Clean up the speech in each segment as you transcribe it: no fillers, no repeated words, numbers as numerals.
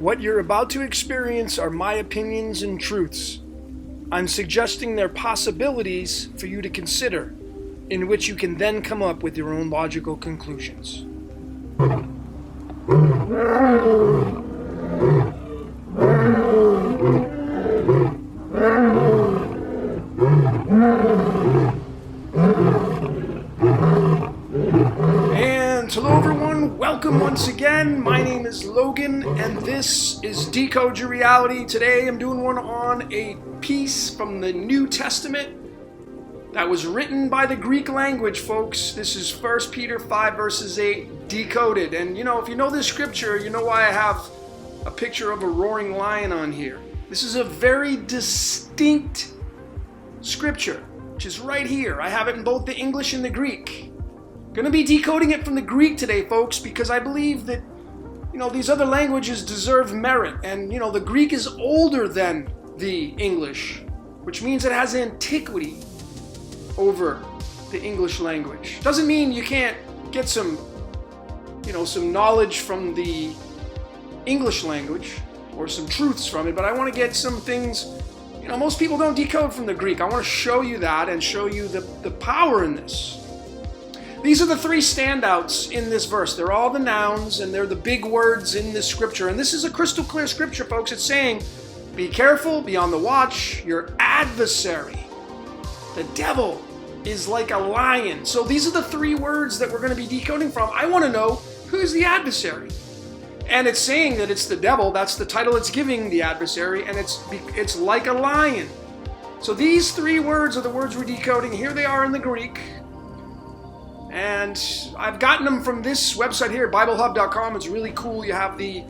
What you're about to experience are my opinions and truths. I'm suggesting they're possibilities for you to consider, in which you can then come up with your own logical conclusions. And hello everyone, welcome once again. My name is Logan and this is Decode Your Reality. Today I'm doing one on a piece from the New Testament that was written by the Greek language, folks. This is 1 Peter 5 verses 8, Decoded. And if you know this scripture, you know why I have a picture of a roaring lion on here. This is a very distinct scripture, which is right here. I have it in both the English and the Greek. Going to be decoding it from the Greek today, folks, because I believe that, these other languages deserve merit. And, the Greek is older than the English, which means it has antiquity over the English language. Doesn't mean you can't get some knowledge from the English language or some truths from it, but I want to get some things, most people don't decode from the Greek. I want to show you that and show you the power in this. These are the three standouts in this verse. They're all the nouns and they're the big words in this scripture. And this is a crystal clear scripture, folks. It's saying, be careful, be on the watch. Your adversary, the devil, is like a lion. So these are the three words that we're going to be decoding from. I want to know, who's the adversary? And it's saying that it's the devil. That's the title it's giving the adversary. And it's like a lion. So these three words are the words we're decoding. Here they are in the Greek. And I've gotten them from this website here, BibleHub.com. It's really cool. You have the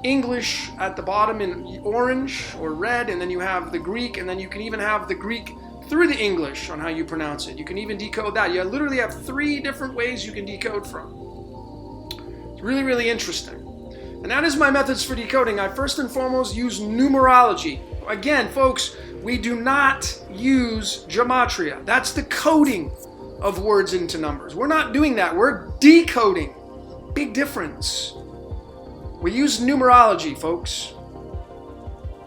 English at the bottom in orange or red, and then you have the Greek, and then you can even have the Greek through the English on how you pronounce it. You can even decode that. You literally have three different ways you can decode from. It's really, really interesting. And that is my methods for decoding. I first and foremost use numerology. Again, folks, we do not use gematria. That's the coding of words into numbers. We're not doing that. We're decoding. Big difference. We use numerology, folks.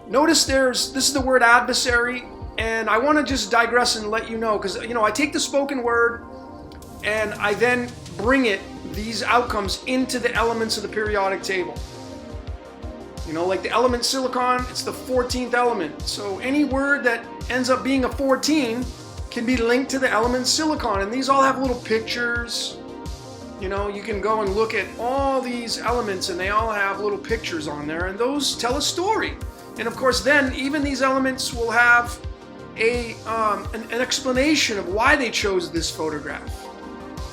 Notice this is the word adversary, and I want to just digress and let you know, because I take the spoken word and I then bring these outcomes into the elements of the periodic table. Like the element silicon, it's the 14th element. So any word that ends up being a 14 can be linked to the element silicon, and these all have little pictures. You can go and look at all these elements and they all have little pictures on there, and those tell a story. And of course then even these elements will have an explanation of why they chose this photograph.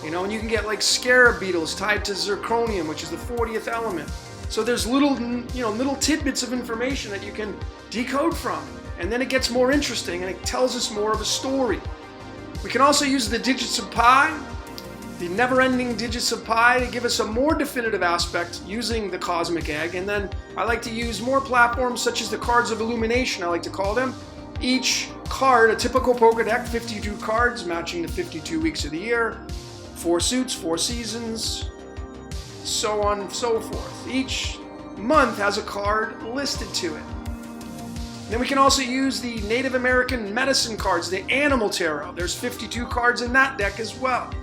And you can get like scarab beetles tied to zirconium, which is the 40th element. So there's little tidbits of information that you can decode from. And then it gets more interesting and it tells us more of a story. We can also use the digits of pi, the never-ending digits of pi, to give us a more definitive aspect using the cosmic egg. And then I like to use more platforms such as the cards of illumination, I like to call them. Each card, a typical poker deck, 52 cards matching the 52 weeks of the year, 4 suits, 4 seasons, so on and so forth. Each month has a card listed to it. Then we can also use the Native American medicine cards, the animal tarot. There's 52 cards in that deck as well.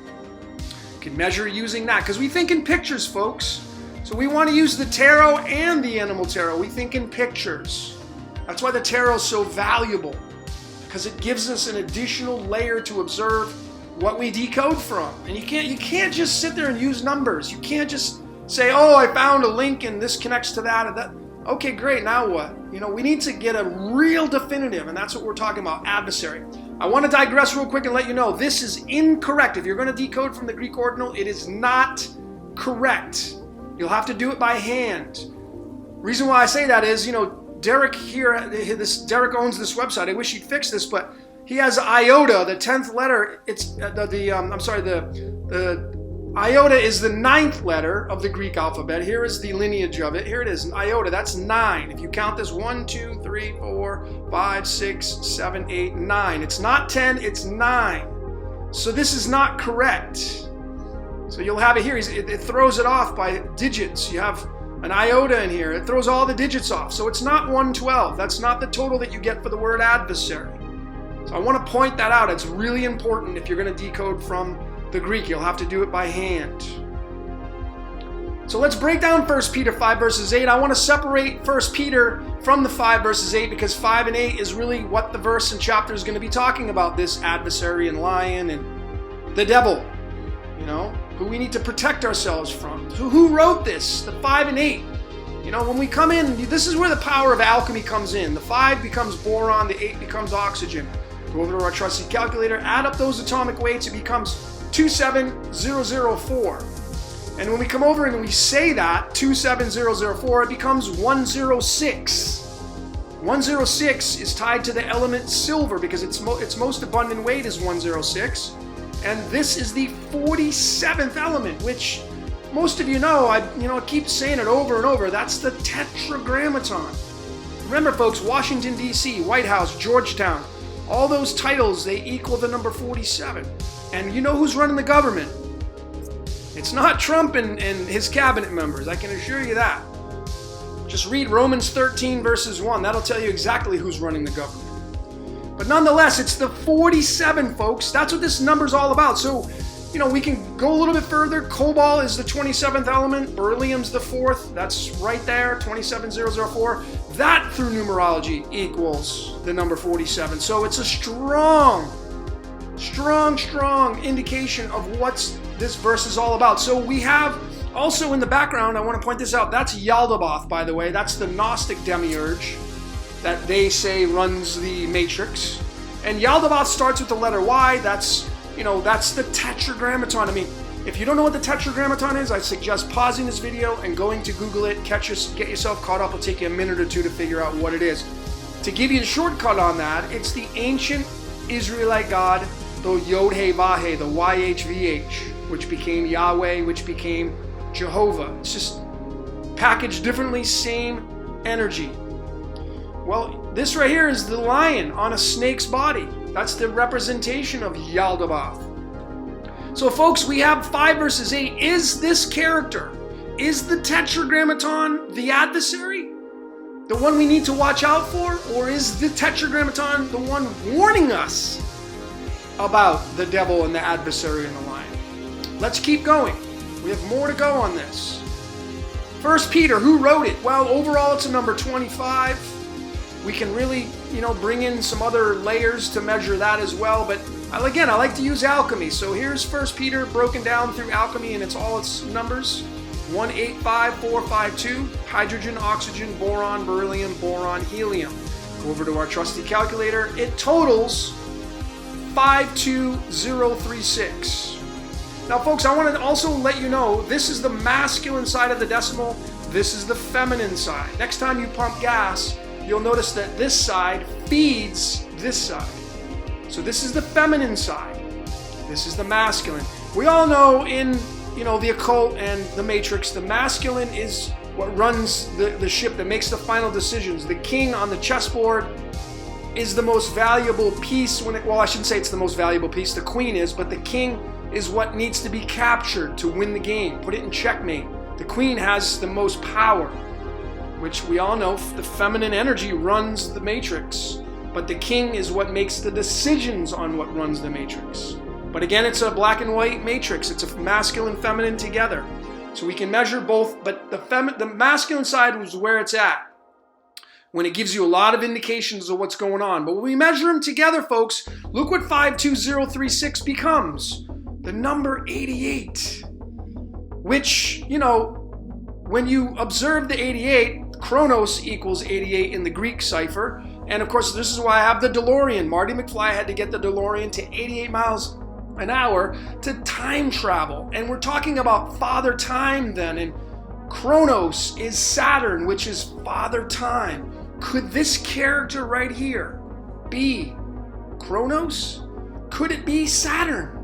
You can measure using that, because we think in pictures, folks. So we want to use the tarot and the animal tarot. We think in pictures. That's why the tarot is so valuable, because it gives us an additional layer to observe what we decode from. And you can't just sit there and use numbers. You can't just say, oh, I found a link and this connects to that and that. Okay, great, now what? We need to get a real definitive, and that's what we're talking about, adversary. I want to digress real quick and let you know, this is incorrect. If you're going to decode from the Greek ordinal, it is not correct. You'll have to do it by hand. Reason why I say that is, Derek here, Derek owns this website. I wish he'd fix this, but he has iota, the 10th letter. It's the iota is the 9th letter of the Greek alphabet. Here is the lineage of it. Here it is, iota, that's 9. If you count this 1, 2, 3, 4, 5, 6, 7, 8, 9. It's not 10, it's 9. So this is not correct. So you'll have it here. It throws it off by digits. You have an iota in here. It throws all the digits off. So it's not 112. That's not the total that you get for the word adversary. So I want to point that out. It's really important if you're going to decode from the Greek. You'll have to do it by hand. So let's break down 1 Peter 5 verses 8. I want to separate 1 Peter from the 5 verses 8 because 5 and 8 is really what the verse and chapter is going to be talking about. This adversary and lion and the devil, who we need to protect ourselves from. So who wrote this? The 5 and 8. When we come in, this is where the power of alchemy comes in. The 5 becomes boron, the 8 becomes oxygen. Go over to our trusty calculator, add up those atomic weights, it becomes 27004. And when we come over and we say that, 27004, it becomes 106. 106 is tied to the element silver because its most abundant weight is 106. And this is the 47th element, which most of you know. I keep saying it over and over. That's the tetragrammaton. Remember, folks, Washington, D.C., White House, Georgetown, all those titles, they equal the number 47. And you know who's running the government? It's not Trump and his cabinet members, I can assure you that. Just read Romans 13 verses 1. That'll tell you exactly who's running the government. But nonetheless, it's the 47, folks. That's what this number's all about. So, we can go a little bit further. Cobalt is the 27th element. Beryllium's the 4th. That's right there, 27004. That, through numerology, equals the number 47. So it's a strong indication of what's this verse is all about. So we have also in the background, I want to point this out, that's Yaldabaoth, by the way. That's the Gnostic demiurge that they say runs the Matrix. And Yaldabaoth starts with the letter Y. That's the tetragrammaton. I mean, if you don't know what the tetragrammaton is, I suggest pausing this video and going to Google it, get yourself caught up. It'll take you a minute or two to figure out what it is. To give you the shortcut on that, it's the ancient Israelite God, the Yod-Heh-Vah-Heh, the YHVH, which became Yahweh, which became Jehovah. It's just packaged differently, same energy. Well, this right here is the lion on a snake's body. That's the representation of Yaldabaoth. So folks, we have 5 verses 8. Is this character, is the tetragrammaton the adversary? The one we need to watch out for? Or is the tetragrammaton the one warning us about the devil and the adversary and the lion? Let's keep going. We have more to go on this. 1 Peter, who wrote it? Well, overall it's a number 25. We can really, bring in some other layers to measure that as well. But again, I like to use alchemy. So here's 1 Peter broken down through alchemy and it's all its numbers. 185452, hydrogen, oxygen, boron, beryllium, boron, helium. Go over to our trusty calculator. It totals 52036. Now, folks, I want to also let you know, this is the masculine side of the decimal. This is the feminine side. Next time you pump gas, you'll notice that this side feeds this side. So this is the feminine side. This is the masculine. We all know in, the occult and the Matrix, the masculine is what runs the ship, that makes the final decisions. The king on the chessboard is the most valuable piece I shouldn't say it's the most valuable piece, the queen is, but the king is what needs to be captured to win the game, put it in checkmate. The queen has the most power, which we all know the feminine energy runs the Matrix, but the king is what makes the decisions on what runs the Matrix. But again, it's a black and white Matrix. It's a masculine, feminine together. So we can measure both, but the masculine side is where it's at, when it gives you a lot of indications of what's going on. But when we measure them together, folks, look what 52036 becomes. The number 88, which, when you observe the 88, Chronos equals 88 in the Greek cipher. And of course, this is why I have the DeLorean. Marty McFly had to get the DeLorean to 88 miles an hour to time travel. And we're talking about Father Time then. And Chronos is Saturn, which is Father Time. Could this character right here be Chronos? Could it be Saturn?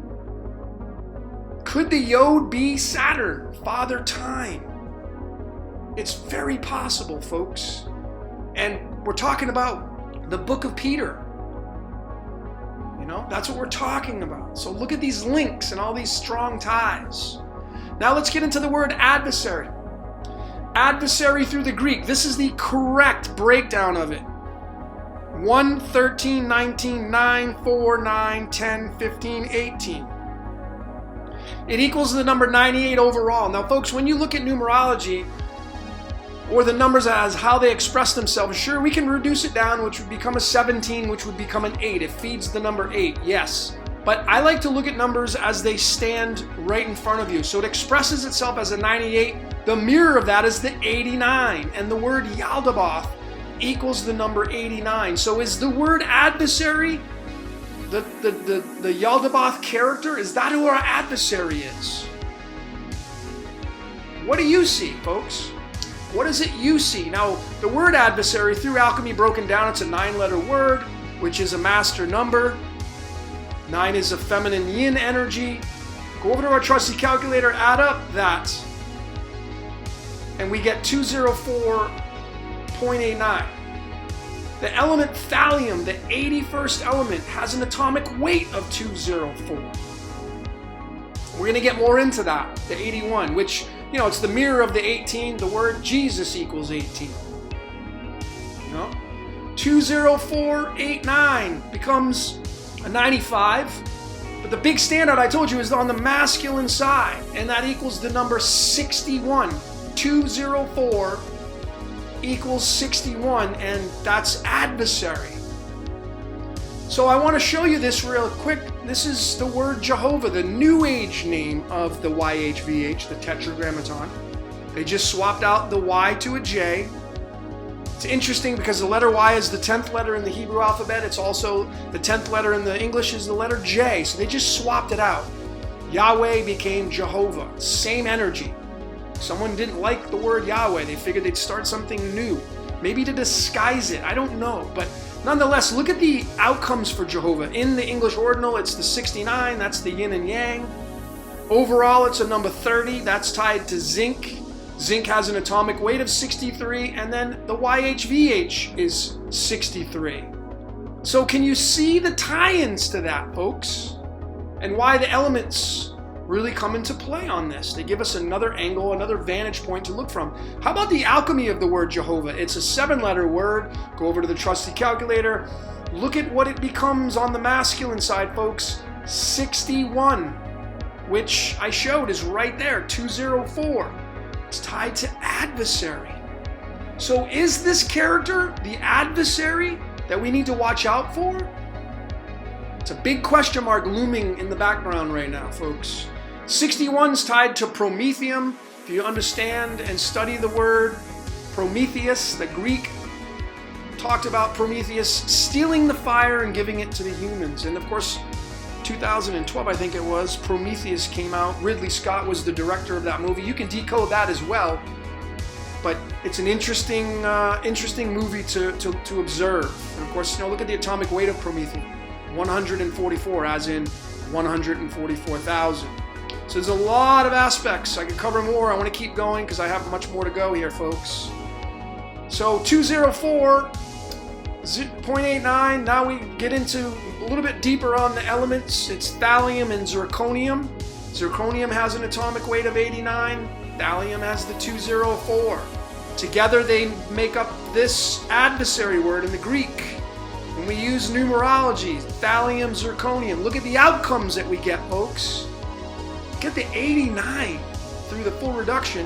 Could the Yod be Saturn, Father Time? It's very possible, folks. And we're talking about the book of Peter. That's what we're talking about. So look at these links and all these strong ties. Now let's get into the word adversary. Adversary through the Greek. This is the correct breakdown of it. 1, 13, 19, 9, 4, 9, 10, 15, 18. It equals the number 98 overall. Now, folks, when you look at numerology, or the numbers as how they express themselves, sure, we can reduce it down, which would become a 17, which would become an 8. It feeds the number 8, yes. But I like to look at numbers as they stand right in front of you. So it expresses itself as a 98. The mirror of that is the 89. And the word Yaldabaoth equals the number 89. So is the word adversary, the Yaldabaoth character, is that who our adversary is? What do you see, folks? What is it you see? Now, the word adversary, through alchemy broken down, it's a 9-letter word, which is a master number. 9 is a feminine yin energy. Go over to our trusty calculator, add up that, and we get 204.89. The element thallium, the 81st element, has an atomic weight of 204. We're going to get more into that, the 81, which, you know, it's the mirror of the 18. The word Jesus equals 18. You know? 204.89 becomes a 95. But the big standout I told you is on the masculine side, and that equals the number 61. 204 equals 61, and that's adversary. So I want to show you this real quick. This is the word Jehovah, the New Age name of the YHVH, the Tetragrammaton. They just swapped out the Y to a J. It's interesting because the letter Y is the 10th letter in the Hebrew alphabet. It's also the 10th letter in the English is the letter J. So they just swapped it out. Yahweh became Jehovah. Same energy. Someone didn't like the word Yahweh. They figured they'd start something new. Maybe to disguise it. I don't know. But nonetheless, look at the outcomes for Jehovah. In the English ordinal, it's the 69. That's the yin and yang. Overall, it's a number 30. That's tied to zinc. Zinc has an atomic weight of 63. And then the YHVH is 63. So can you see the tie-ins to that, folks? And why the elements really come into play on this. They give us another angle, another vantage point to look from. How about the alchemy of the word Jehovah? It's a 7-letter word. Go over to the trusty calculator. Look at what it becomes on the masculine side, folks. 61, which I showed is right there, 204. It's tied to adversary. So is this character the adversary that we need to watch out for? It's a big question mark looming in the background right now, folks. 61's tied to Prometheum. If you understand and study the word Prometheus, the Greek talked about Prometheus stealing the fire and giving it to the humans. And of course, 2012, I think it was, Prometheus came out. Ridley Scott was the director of that movie. You can decode that as well. But it's an interesting movie to observe. And of course, you know, look at the atomic weight of Prometheus. 144, as in 144,000. So there's a lot of aspects. I could cover more. I want to keep going because I have much more to go here, folks. So 204.89. Now we get into a little bit deeper on the elements. It's thallium and zirconium. Zirconium has an atomic weight of 89. Thallium has the 204. Together they make up this adversary word in the Greek. When we use numerology, thallium, zirconium, look at the outcomes that we get, folks. Get the 89 through the full reduction,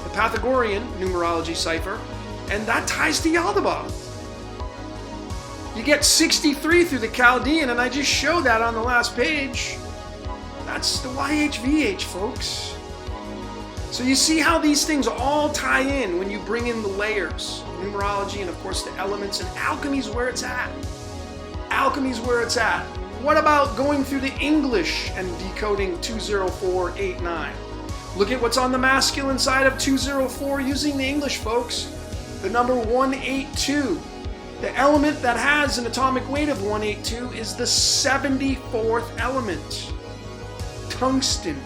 the Pythagorean numerology cipher, and that ties to Yaldabaoth. You get 63 through the Chaldean, and I just showed that on the last page. That's the YHVH, folks. So you see how these things all tie in when you bring in the layers, numerology, and of course the elements, and alchemy's where it's at. Alchemy's where it's at. What about going through the English and decoding 204.89? Look at what's on the masculine side of 204 using the English, folks. The number 182. The element that has an atomic weight of 182 is the 74th element, tungsten,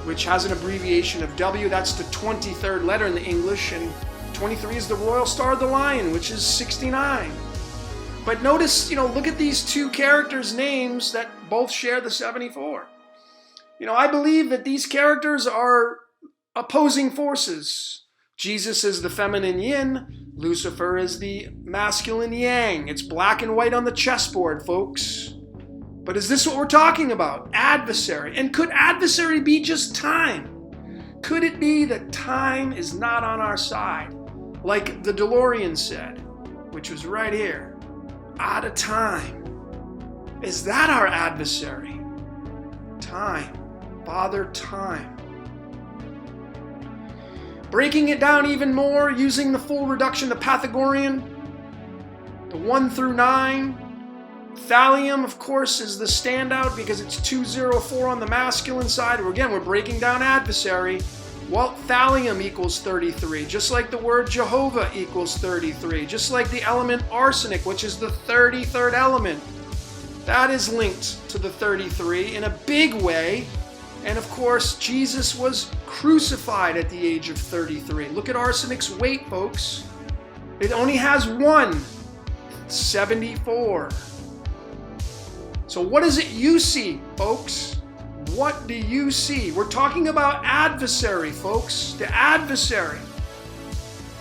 which has an abbreviation of W. That's the 23rd letter in the English, and 23 is the Royal Star of the Lion, which is 69. But notice, you know, look at these two characters' names that both share the 74. You know, I believe that these characters are opposing forces. Jesus is the feminine yin. Lucifer is the masculine yang. It's black and white on the chessboard, folks. But is this what we're talking about? Adversary. And could adversary be just time? Could it be that time is not on our side? Like the DeLorean said, which was right here. Out of time. Is that our adversary? Time. Father Time. Breaking it down even more, using the full reduction to Pythagorean, the 1 through 9. Thallium, of course, is the standout because it's 204 on the masculine side. Again, we're breaking down adversary. Well, thallium equals 33, just like the word Jehovah equals 33, just like the element arsenic, which is the 33rd element. That is linked to the 33 in a big way. And of course, Jesus was crucified at the age of 33. Look at arsenic's weight, folks. It only has 1, 74. So what is it you see, folks? What do you see? We're talking about adversary, folks. The adversary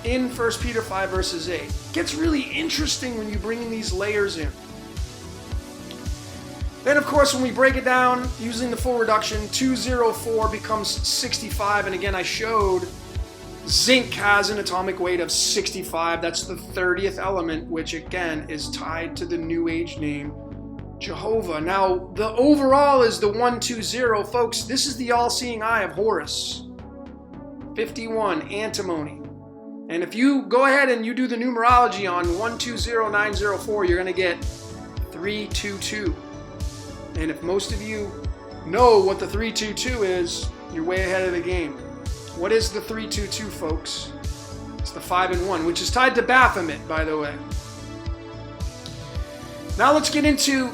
in 1 Peter 5 verses 8. It gets really interesting when you bring these layers in. Then, of course, when we break it down using the full reduction, 204 becomes 65. And again, I showed zinc has an atomic weight of 65. That's the 30th element, which again is tied to the New Age name Jehovah. Now, the overall is the 120. Folks, this is the all-seeing eye of Horus. 51, antimony. And if you go ahead and you do the numerology on 120904, you're going to get 322. And if most of you know what the 322 is, you're way ahead of the game. What is the 322, folks? It's the 5 and 1, which is tied to Baphomet, by the way. Now let's get into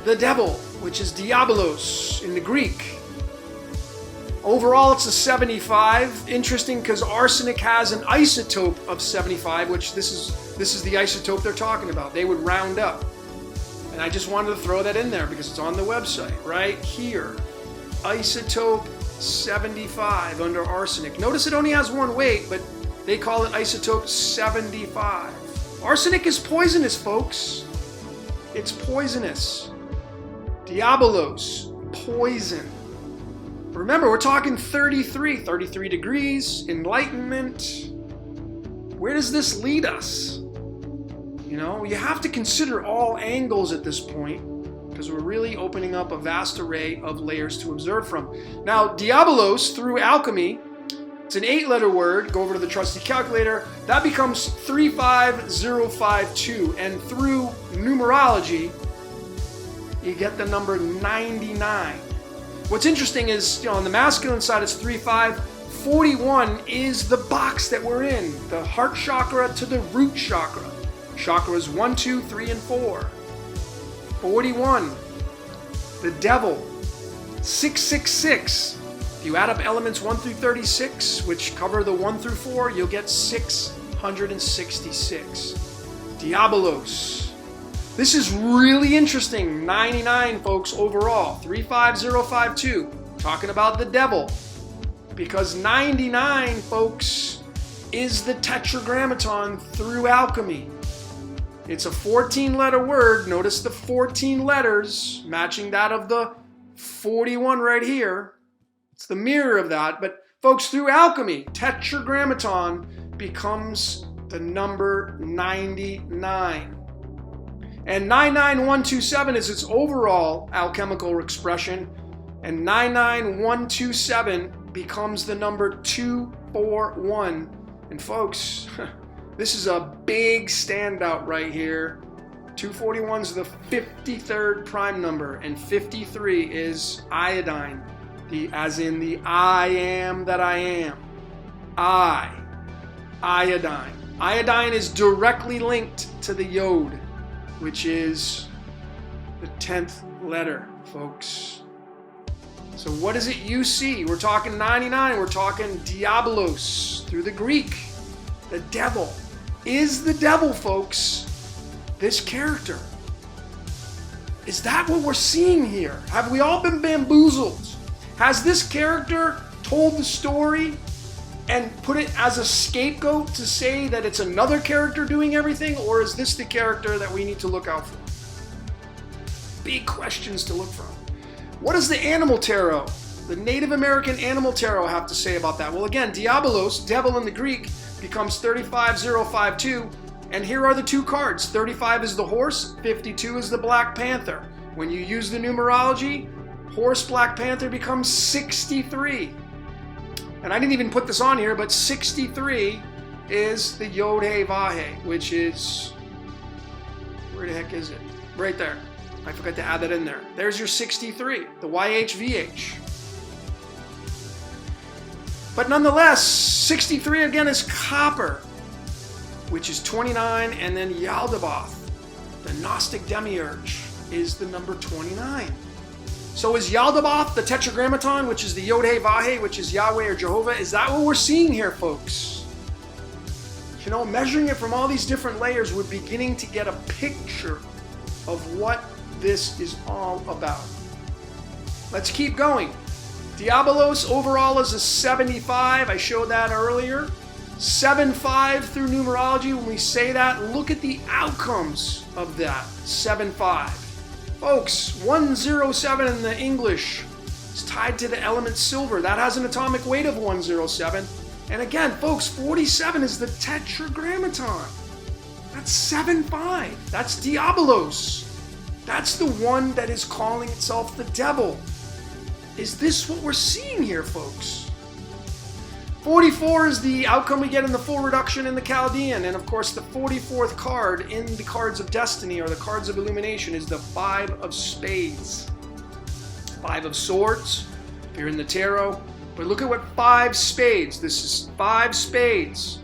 the devil, which is Diablos in the Greek. Overall, it's a 75. Interesting because arsenic has an isotope of 75, which this is the isotope they're talking about. They would round up. And I just wanted to throw that in there because it's on the website right here. Isotope 75 under arsenic. Notice it only has 1 weight, but they call it isotope 75. Arsenic is poisonous, folks. It's poisonous. Diabolos, poison. Remember, we're talking 33 degrees, enlightenment. Where does this lead us? You know, you have to consider all angles at this point because we're really opening up a vast array of layers to observe from. Now, Diabolos through alchemy, it's an 8-letter word. Go over to the trusty calculator. That becomes 35052. And through numerology, you get the number 99. What's interesting is, on the masculine side, it's 35. 41 is the box that we're in, the heart chakra to the root chakra. Chakras 1, 2, 3, and 4. 41, the devil. 666. If you add up elements 1 through 36, which cover the 1 through 4, you'll get 666. Diabolos. This is really interesting. 99, folks, overall. 35052. Talking about the devil. Because 99, folks, is the tetragrammaton through alchemy. It's a 14-letter word. Notice the 14 letters matching that of the 41 right here. It's the mirror of that. But folks, through alchemy, tetragrammaton becomes the number 99. And 99127 is its overall alchemical expression. And 99127 becomes the number 241. And folks, this is a big standout right here. 241 is the 53rd prime number, and 53 is iodine, as in the I am that I am. Iodine. Iodine is directly linked to the yod, which is the 10th letter, folks. So what is it you see? We're talking 99. We're talking Diabolos through the Greek. The devil. Is the devil, folks, this character? Is that what we're seeing here? Have we all been bamboozled? Has this character told the story and put it as a scapegoat to say that it's another character doing everything, or is this the character that we need to look out for? Big questions to look for. What does the Animal Tarot, the Native American Animal Tarot, have to say about that? Well, again, Diabolos, devil in the Greek, becomes 35052, and here are the two cards. 35 is the horse, 52 is the Black Panther. When you use the numerology, horse Black Panther becomes 63. And I didn't even put this on here, but 63 is the Yod-He-Vah-He, which is, where the heck is it? Right there. I forgot to add that in there. There's your 63, the YHVH. But nonetheless, 63 again is copper, which is 29, and then Yaldabaoth, the Gnostic Demiurge, is the number 29. So is Yaldabaoth the Tetragrammaton, which is the Yod-He-Vah-He, which is Yahweh or Jehovah? Is that what we're seeing here, folks? You know, measuring it from all these different layers, we're beginning to get a picture of what this is all about. Let's keep going. Diabolos overall is a 75. I showed that earlier. 7-5 through numerology. When we say that, look at the outcomes of that. 7-5. Folks, 107 in the English is tied to the element silver. That has an atomic weight of 107. And again, folks, 47 is the Tetragrammaton. That's 7-5. That's Diabolos. That's the one that is calling itself the devil. Is this what we're seeing here, folks? 44 is the outcome we get in the full reduction in the Chaldean. And of course, the 44th card in the cards of destiny, or the cards of illumination, is the 5 of spades. 5 of swords, if you're in the tarot. But look at what 5 spades. This is 5 spades.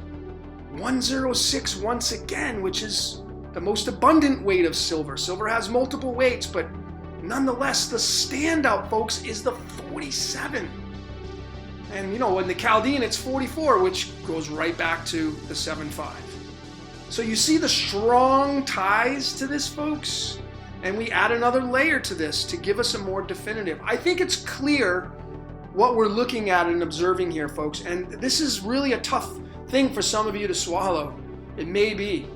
106 once again, which is the most abundant weight of silver. Silver has multiple weights, but nonetheless, the standout, folks, is the 47. And you know, in the Chaldean, it's 44, which goes right back to the 7-5. So you see the strong ties to this, folks? And we add another layer to this to give us a more definitive. I think it's clear what we're looking at and observing here, folks. And this is really a tough thing for some of you to swallow. It may be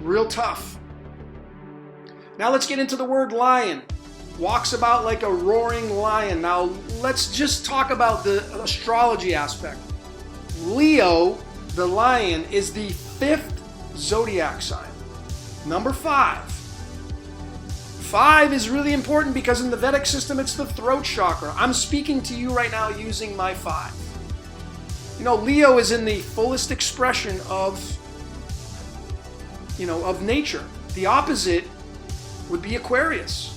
real tough. Now let's get into the word lion. Walks about like a roaring lion. Now let's just talk about the astrology aspect. Leo, the lion, is the 5th zodiac sign. Number 5. 5 is really important because in the Vedic system it's the throat chakra. I'm speaking to you right now using my 5. You know, Leo is in the fullest expression of, you know, of nature. The opposite would be Aquarius.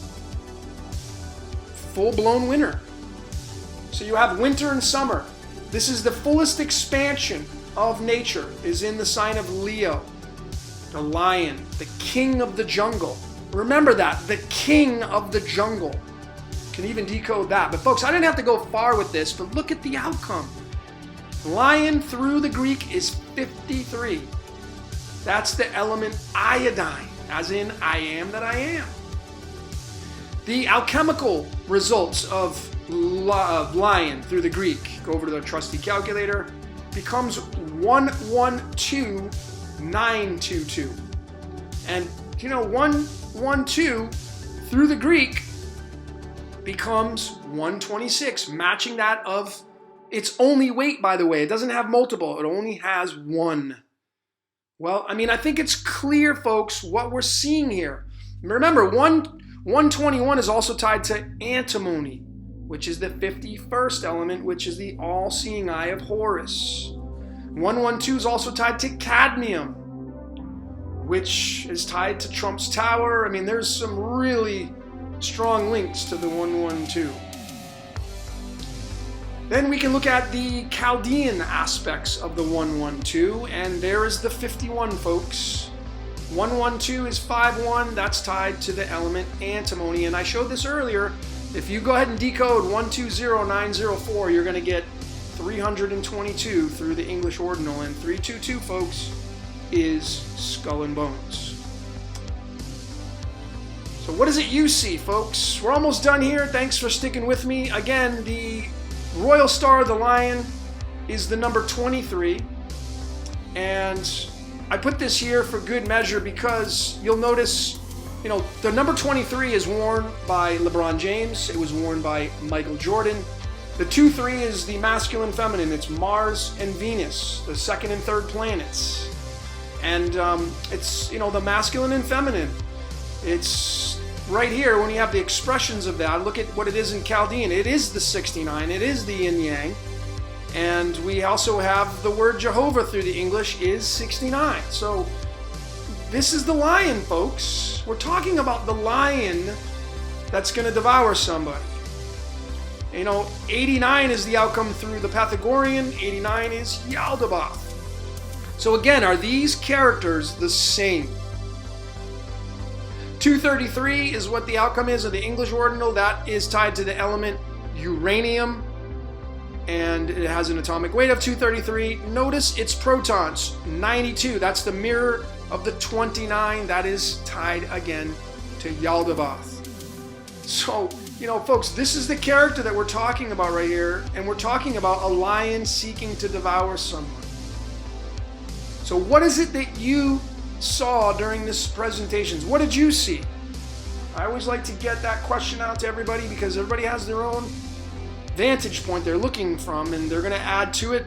Full-blown winter. So you have winter and summer. This is the fullest expansion of nature, is in the sign of Leo. The lion, the king of the jungle. Remember that, the king of the jungle. Can even decode that. But folks, I didn't have to go far with this, but look at the outcome. Lion through the Greek is 53. That's the element iodine, as in I am that I am. The alchemical results of lion through the Greek, go over to the trusty calculator, becomes 112922. And you know, 112 through the Greek becomes 126, matching that of its only weight, by the way. It doesn't have multiple, it only has 1. Well, I mean, I think it's clear, folks, what we're seeing here. Remember, 121 is also tied to antimony, which is the 51st element, which is the all-seeing eye of Horus. 112 is also tied to cadmium, which is tied to Trump's tower. I mean, there's some really strong links to the 112. Then we can look at the Chaldean aspects of the 112, and there is the 51, folks. 112 is 5-1, that's tied to the element antimony, and I showed this earlier. If you go ahead and decode 120904, you're going to get 322 through the English ordinal, and 322, folks, is skull and bones. So what is it you see, folks? We're almost done here. Thanks for sticking with me. Again, the Royal Star of the Lion is the number 23. And I put this here for good measure because you'll notice, you know, the number 23 is worn by LeBron James. It was worn by Michael Jordan. The 2-3 is the masculine feminine. It's Mars and Venus, the second and third planets. And it's, you know, the masculine and feminine. It's right here when you have the expressions of that. Look at what it is in Chaldean. It is the 69. It is the yin yang. And we also have the word Jehovah through the English is 69. So this is the lion, folks. We're talking about the lion that's going to devour somebody. You know, 89 is the outcome through the Pythagorean. 89 is Yaldabaoth. So again, are these characters the same? 233 is what the outcome is of the English ordinal. That is tied to the element uranium. And it has an atomic weight of 233. Notice its protons, 92. That's the mirror of the 29. That is tied again to Yaldabaoth. So, you know, folks, this is the character that we're talking about right here. And we're talking about a lion seeking to devour someone. So what is it that you saw during this presentation? What did you see? I always like to get that question out to everybody because everybody has their own vantage point they're looking from, and they're going to add to it.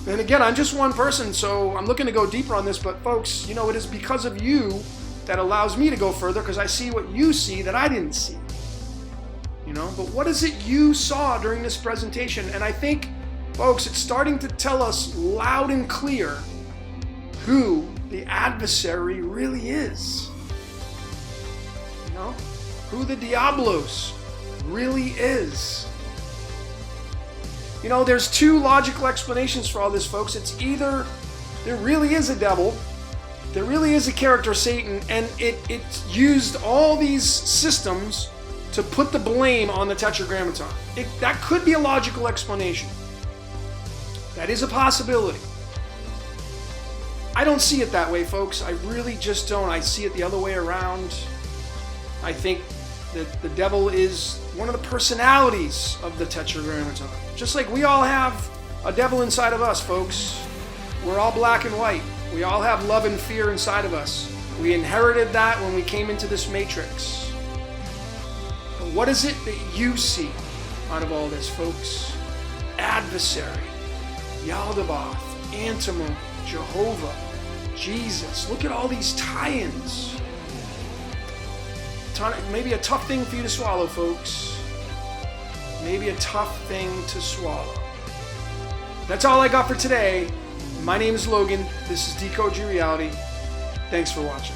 And again, I'm just one person, so I'm looking to go deeper on this, but folks, you know, it is because of you that allows me to go further, because I see what you see that I didn't see. You know, but what is it you saw during this presentation? And I think, folks, it's starting to tell us loud and clear who the adversary really is. You know, who the Diablos really is. You know, there's two logical explanations for all this, folks. It's either there really is a devil, there really is a character, Satan, and it used all these systems to put the blame on the Tetragrammaton. That could be a logical explanation. That is a possibility. I don't see it that way, folks. I really just don't. I see it the other way around. I think that the devil is one of the personalities of the Tetragrammaton. Just like we all have a devil inside of us, folks. We're all black and white. We all have love and fear inside of us. We inherited that when we came into this matrix. But what is it that you see out of all this, folks? Adversary, Yaldabaoth, Antimony, Jehovah, Jesus. Look at all these tie-ins. Maybe a tough thing for you to swallow, folks. Maybe a tough thing to swallow. That's all I got for today. My name is Logan. This is Decode Your Reality. Thanks for watching.